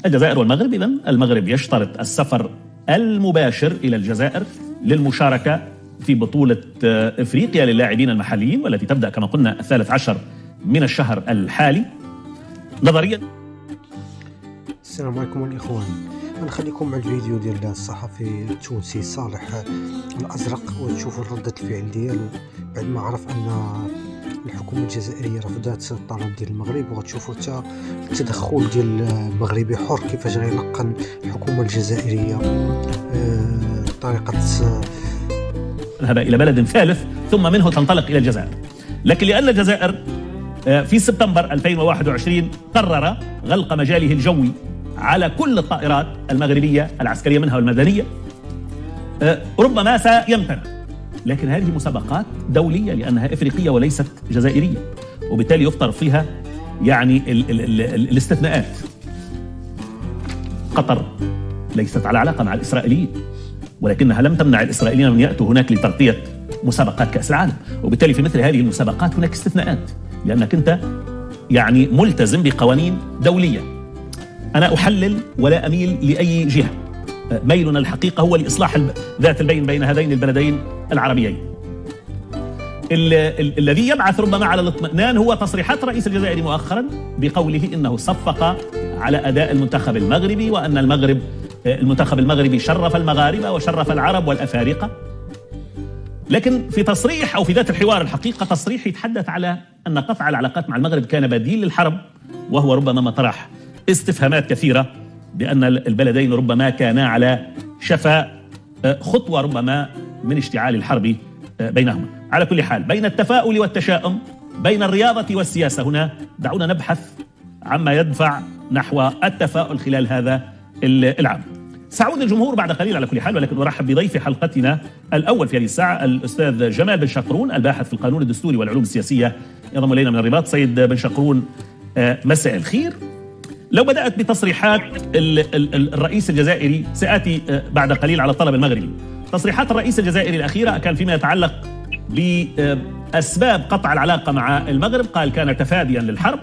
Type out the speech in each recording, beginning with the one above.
الجزائر والمغرب. إذن المغرب يشترط السفر المباشر إلى الجزائر للمشاركة في بطولة إفريقيا للاعبين المحليين، والتي تبدأ كما قلنا 13 من الشهر الحالي. نظريا السلام عليكم الإخوان، نخليكم مع الفيديو ديال الصحفي التونسي صالح الأزرق وتشوفوا ردة الفعل ديالو بعد ما عرف أن الحكومة الجزائرية رفضت الطلب ديال المغرب، وغتشوفوا حتى التدخل ديال المغربي حر كيفاش غيلقن الحكومة الجزائرية طريقة الذهاب إلى بلد ثالث ثم منه تنطلق إلى الجزائر. لكن لأن الجزائر في سبتمبر 2021 قرر غلق مجاله الجوي على كل الطائرات المغربية العسكرية منها والمدنية، ربما سيمتنع. لكن هذه مسابقات دولية لأنها إفريقية وليست جزائرية، وبالتالي يفترض فيها يعني الاستثناءات. قطر ليست على علاقة مع الإسرائيليين، ولكنها لم تمنع الإسرائيليين من يأتوا هناك لتغطية مسابقات كأس العالم، وبالتالي في مثل هذه المسابقات هناك استثناءات لأنك أنت يعني ملتزم بقوانين دولية. أنا أحلل ولا أميل لأي جهة، ميلنا الحقيقة هو لإصلاح ذات البين بين هذين البلدين العربيين. الذي يبعث ربما على الاطمئنان هو تصريحات الرئيس الجزائري مؤخرا بقوله إنه صفق على أداء المنتخب المغربي، وأن المنتخب المغربي شرف المغاربة وشرف العرب والأفارقة. لكن في تصريح أو في ذات الحوار الحقيقة تصريح يتحدث على أن قطع العلاقات مع المغرب كان بديل للحرب، وهو ربما مطرح استفهامات كثيرة بأن البلدين ربما كانا على شفا خطوة ربما من اشتعال الحرب بينهما. على كل حال، بين التفاؤل والتشاؤم، بين الرياضة والسياسة، هنا دعونا نبحث عما يدفع نحو التفاؤل خلال هذا العام. سعود الجمهور بعد قليل على كل حال، ولكن أرحب بضيف حلقتنا الأول في هذه الساعة الأستاذ جمال بن شقرون، الباحث في القانون الدستوري والعلوم السياسية، ينضم إلينا من الرباط. سيد بن شقرون، مساء الخير. لو بدأت بتصريحات الرئيس الجزائري، سآتي بعد قليل على الطلب المغربي. تصريحات الرئيس الجزائري الأخيرة كان فيما يتعلق بأسباب قطع العلاقة مع المغرب، قال كان تفاديا للحرب،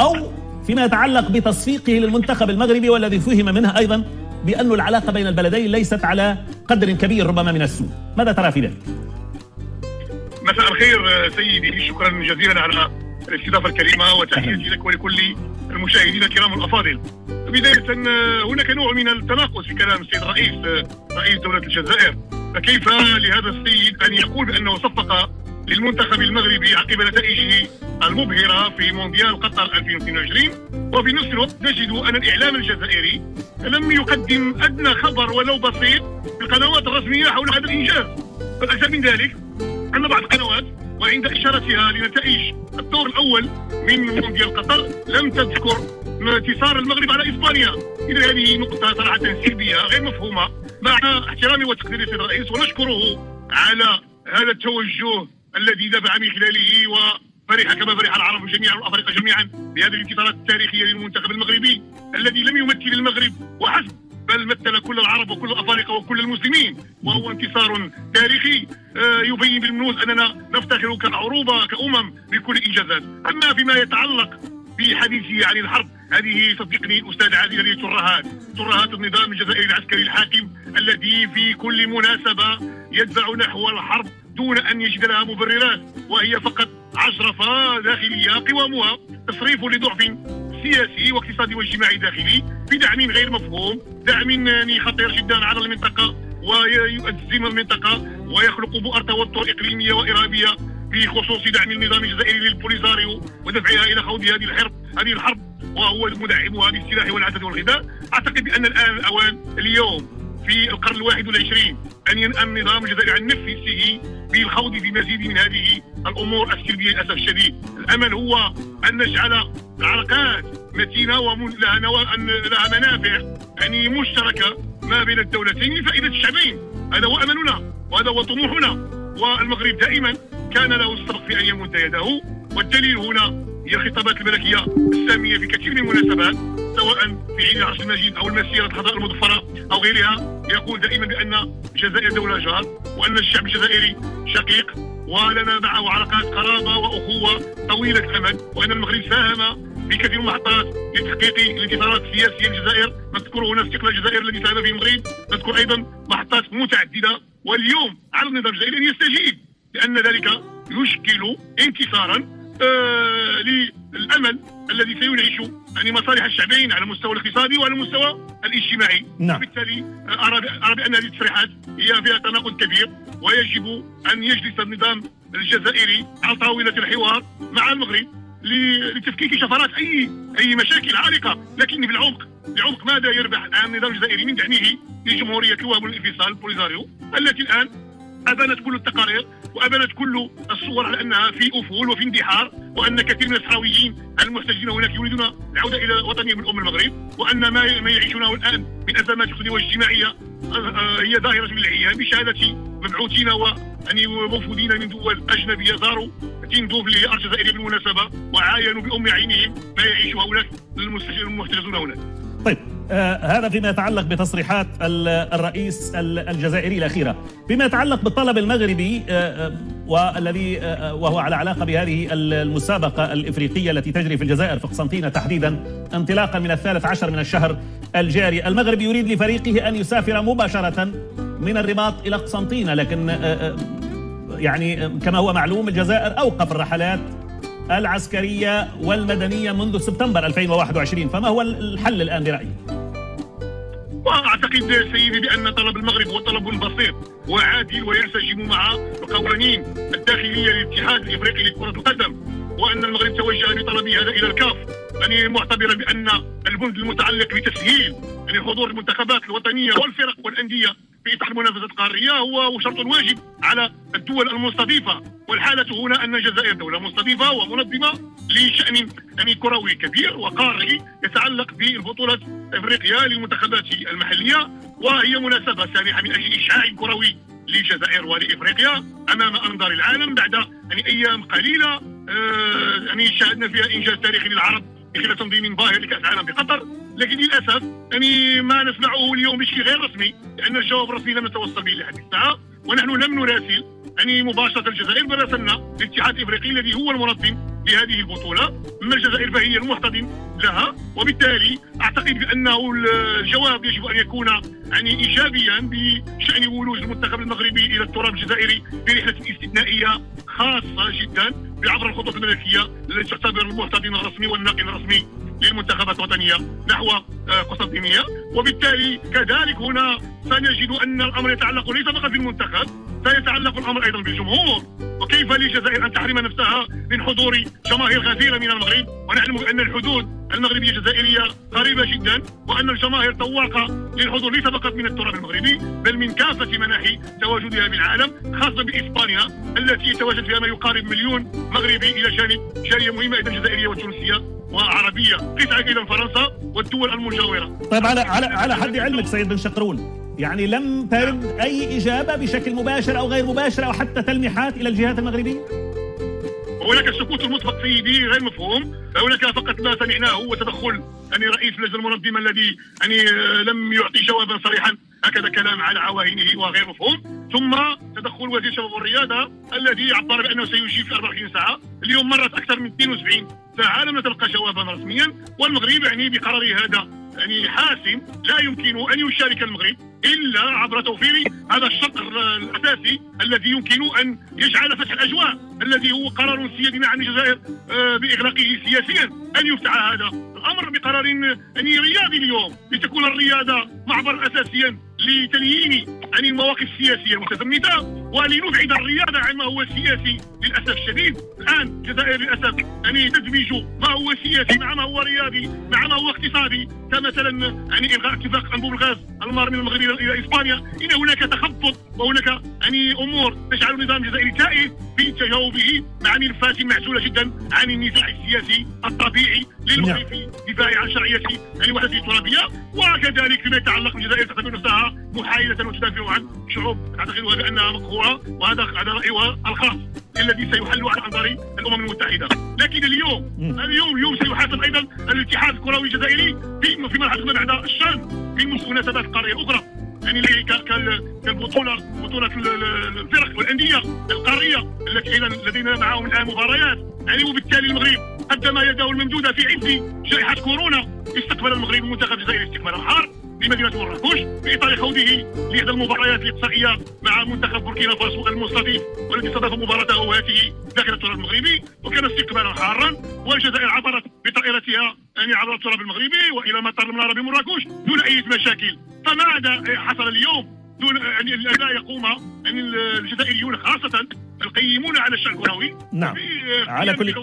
أو فيما يتعلق بتصفيقه للمنتخب المغربي والذي فهم منها أيضا بأن العلاقة بين البلدين ليست على قدر كبير ربما من السوء. ماذا ترى في ذلك؟ مساء الخير سيدي، شكرا جزيلا على الاستضافة الكريمة، وتحياتي لك ولكل المشاهدين الكرام الأفاضل. بداية هناك نوع من التناقض في كلام السيد الرئيس رئيس دولة الجزائر. فكيف لهذا السيد أن يقول بأنه صفق للمنتخب المغربي عقب نتائجه المبهرة في مونديال قطر 2022، وفي نفس الوقت نجد أن الإعلام الجزائري لم يقدم أدنى خبر ولو بسيط في القنوات الرسمية حول هذا الإنجاز. والأكثر من ذلك أن بعض القنوات وعند إشارتها لنتائج الدور الأول من مونديال قطر لم تذكر انتصار المغرب على إسبانيا. إذا هذه نقطة صراحة سلبية غير مفهومة، مع احترامي وتقديري للسيد الرئيس ونشكره على هذا التوجه الذي دفع من خلاله وفرح كما فرح العرب جميعا والأفارقة جميعا بهذه الانتصارات التاريخية للمنتخب المغربي الذي لم يمثل المغرب وحسب، بل مثل كل العرب وكل الأفارقة وكل المسلمين، وهو انتصار تاريخي يبين بالمنوس أننا نفتخر كعروبة كأمم بكل إنجازات. أما فيما يتعلق بحديثه عن الحرب، هذه صدقني الأستاذ عادل، هذه ترهات النظام الجزائري العسكري الحاكم الذي في كل مناسبة يدفع نحو الحرب دون أن يجد لها مبررات، وهي فقط عشرفة داخلية قوامها تصريف لضعف سياسي واقتصادي واجتماعي داخلي بدعم غير مفهوم، دعم خطير جدا على المنطقة ويؤزم المنطقة ويخلق بؤر توتر إقليمية وإرهابية، بخصوص دعم النظام الجزائري للبوليساريو ودفعها إلى خوض هذه الحرب، وهو مدعمها بالسلاح والعتاد والغذاء. أعتقد بأن الآن الأوان اليوم في القرن 21 أن ينأى النظام الجزائري عن نفسه بالخوض في مزيد من هذه الأمور السلبية للأسف الشديد. الأمل هو أن نجعل العلاقات متينة ولها منافع يعني مشتركة ما بين الدولتين لفائدة الشعبين. هذا هو أملنا وهذا هو طموحنا، والمغرب دائما كان له السبق في أن يمد يده، والدليل هنا هي الخطابات الملكية السامية في كثير من المناسبات، سواء في عيد العرش المجيد أو المسيرة الحضارة المظفرة أو غيرها. يقول دائما بأن الجزائر دولة جار، وأن الشعب الجزائري شقيق ولنا معه علاقات قرابة وأخوة طويلة الأمد، وأن المغرب ساهم بكثير من المحطات لتحقيق الانتصارات السياسيه للجزائر. نذكر هنا استقلال الجزائر الذي ساهم فيه المغرب، نذكر ايضا محطات متعدده. واليوم على النظام الجزائري ان يستجيب، لان ذلك يشكل انتصارا للامل الذي سينعش يعني مصالح الشعبين على المستوى الاقتصادي وعلى المستوى الاجتماعي. نعم. وبالتالي ارى بان هذه التصريحات هي فيها تناقض كبير، ويجب ان يجلس النظام الجزائري على طاوله الحوار مع المغرب لتفكيك شفرات اي مشاكل عالقه. لكن بالعمق ماذا يربح الان النظام الجزائري من دعمه لجمهوريه الوهاب والانفصال بوليزاريو التي الان ابانت كل التقارير وابانت كل الصور على انها في افول وفي اندحار، وان كثير من الصحراويين المحتجين هناك يريدون العوده الى وطنهم الام المغرب، وان ما يعيشونه الان من ازمات اقتصاديه واجتماعيه هي ظاهره بالعيان بشهاده مبعوثين ووفودين من دول اجنبيه زاروا تندوف للارض الجزائريه بالمناسبه وعاينوا بام عينهم ما يعيش هؤلاء المحتجزون هناك. طيب هذا فيما يتعلق بتصريحات الرئيس الجزائري الأخيرة. فيما يتعلق بالطلب المغربي والذي وهو على علاقة بهذه المسابقة الإفريقية التي تجري في الجزائر في قسنطينة تحديدا انطلاقا من 13 من الشهر الجاري، المغرب يريد لفريقه أن يسافر مباشرة من الرباط إلى قسنطينة، لكن يعني كما هو معلوم الجزائر أوقف الرحلات العسكرية والمدنية منذ سبتمبر 2021، فما هو الحل الآن برأيك؟ وأعتقد سيدي بأن طلب المغرب هو طلب بسيط وعادل وينسجم مع القوانين الداخلية للاتحاد الإفريقي لكرة القدم، وأن المغرب توجه بطلبه هذا إلى الكاف يعني معتبرا بأن البند المتعلق بتسهيل يعني حضور المنتخبات الوطنية والفرق والأندية في إطار المنافسة القارية هو شرط واجب على الدول المستضيفة. والحالة هنا أن الجزائر دولة مستضيفة ومنظمة لشأن يعني كروي كبير وقاري يتعلق بالبطولة إفريقيا للمنتخبات المحلية، وهي مناسبة سانحة من أجل إشعاع كروي للجزائر ولإفريقيا أمام أنظار العالم بعد يعني أيام قليلة يعني شاهدنا فيها إنجاز تاريخي للعرب خلال تنظيم باهر لكأس العالم بقطر. لكن للأسف يعني ما نسمعه اليوم بشيء غير رسمي، لأن الجواب الرسمي لم نتوصل به لحد الساعة، ونحن لم نراسل يعني مباشرة الجزائر، بل راسلنا الاتحاد الإفريقي الذي هو المنظم لهذه البطولة. أما الجزائر فهي المحتضن لها، وبالتالي أعتقد بأنه الجواب يجب أن يكون يعني إيجابيا بشأن ولوج المنتخب المغربي إلى التراب الجزائري برحلة استثنائية خاصة جدا بعبر الخطوط الملكية التي تعتبر المحتضن الرسمي والناقل الرسمي للمنتخبات الوطنية نحو قسنطينية. وبالتالي كذلك هنا سنجد أن الأمر يتعلق ليس فقط بالمنتخب، سيتعلق الأمر أيضا بالجمهور. وكيف للجزائر أن تحرم نفسها من حضور جماهير غزيرة من المغرب، ونعلم بأن الحدود المغربية الجزائرية قريبة جدا، وأن الجماهير طواقة للحضور ليس فقط من التراب المغربي بل من كافة مناحي تواجدها بالعالم، خاصة بإسبانيا التي يتواجد فيها ما يقارب مليون مغربي إلى جانب جالية مهمة أيضا جزائرية وتونسية وعربية، قس أيضا فرنسا والدول المجاورة. طيب على حد علمك سيد بن شقرون، يعني لم ترد أي إجابة بشكل مباشر أو غير مباشر أو حتى تلميحات إلى الجهات المغربية؟ هناك السكوت المطلق سيدي غير مفهوم، هناك فقط ما سمعناه هو تدخل يعني رئيس اللجنة المنظمة الذي يعني لم يعطي جوابا صريحا، هكذا كلام على عواهنه وغير مفهوم، ثم تدخل وزير الشباب والرياضة الذي عبر بأنه سيجيب في 24 ساعة، اليوم مرت أكثر من 72 ساعة لم نتلقى جوابا رسميا. والمغرب يعني بقراره هذا يعني حاسم لا يمكن أن يشارك المغرب إلا عبر توفير هذا الشرط الأساسي الذي يمكن أن يجعل فتح الأجواء، الذي هو قرار سيادنا عن الجزائر بإغلاقه سياسيا، أن يفتح هذا الأمر بقرار يعني رياضي اليوم، لتكون الرياضة معبر أساسيا لتليين عن المواقف السياسية المتزمتة ولنبعد الرياضة عن ما هو سياسي. للأسف الشديد الآن الجزائر للأسف يعني تدمج ما هو سياسي مع ما هو رياضي مع ما هو اقتصادي، كمثلا يعني إلغاء اتفاق أنبوب الغاز المار من المغرب إلى إسبانيا. إن هناك تخبط وهناك يعني أمور تجعل النظام الجزائري تائه في تجاوبه مع ملفات معزولة جدا عن النزاع السياسي الطبيعي للمغرب في دفاع عن شرعية يعني وحدته الترابية. وكذلك فيما يتعلق بالجزائر تعتبر نفسها محايدة وتدافع عن شعوب تعتقدها بأنها مقهورة، وهذا رأيها الخاص الذي سيحل على أنظار الأمم المتحدة. لكن اليوم سيحاسب أيضا الاتحاد الكروي الجزائري في مرحلة ما بعد الشان في مناسبات قارية أخرى، يعني كالبطولة الفرق والأندية القارية التي لدينا معهم الآن مباريات يعني. وبالتالي المغرب قدم يده الممدوده في عز جائحه كورونا. استقبل المغرب المنتخب الجزائري استقبالا حار بمدينه مراكش في اطار خوضه لاحدى المباريات الاقصائيه مع منتخب بوركينا فاسو المستضيف، والذي استضاف مباراته هذه داخل التراب المغربي، وكان استقبالا حارا. والجزائر عبرت بطائرتها عبر التراب المغربي والى مطار المناره بمراكش دون اي مشاكل. فماذا حصل اليوم؟ دون لا يقوم الجزائريون خاصه القيمون على الشعب الكروي نعم على كل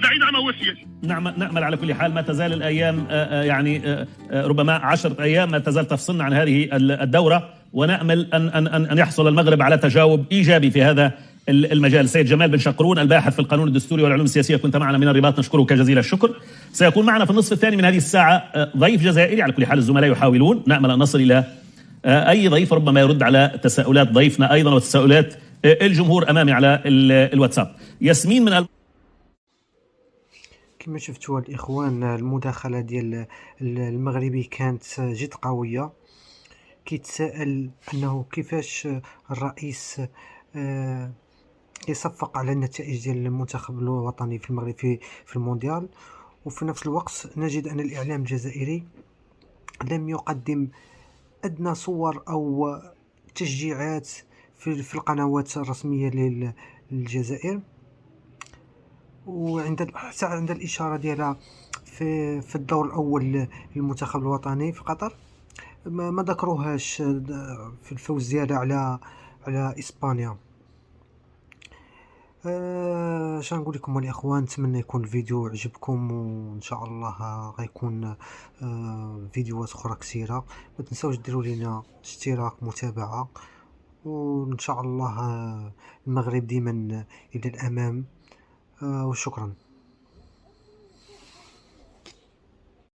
بعيدا عما هو السياسي. نأمل على كل حال ما تزال الأيام يعني ربما 10 أيام ما تزال تفصلنا عن هذه الدورة، ونأمل أن يحصل المغرب على تجاوب إيجابي في هذا المجال. سيد جمال بن شقرون الباحث في القانون الدستوري والعلوم السياسية كنت معنا من الرباط، نشكرك جزيل الشكر. سيكون معنا في النصف الثاني من هذه الساعة ضيف جزائري، على كل حال الزملاء يحاولون، نأمل أن نصل إلى أي ضيف ربما يرد على تساؤلات ضيفنا أيضا وتساؤلات الجمهور أمامي على الواتساب. ياسمين من كما شفتوا الإخوان المداخلة ديال المغربي كانت جد قوية، كيتساءل أنه كيفاش الرئيس يصفق على النتائج ديال المنتخب الوطني في المغرب في المونديال، وفي نفس الوقت نجد أن الإعلام الجزائري لم يقدم أدنى صور أو تشجيعات في القنوات الرسمية للجزائر. حتى عند الإشارة ديالها في الدور الأول للمنتخب الوطني في قطر ما ذكروهاش في الفوز ديالها على إسبانيا. شنو نقول لكم الإخوان، نتمنى يكون الفيديو عجبكم، وإن شاء الله غيكون فيديوهات أخرى كثيرة. ما تنساوش ديروا لنا اشتراك متابعة، وإن شاء الله المغرب ديما إلى الأمام، وشكرا.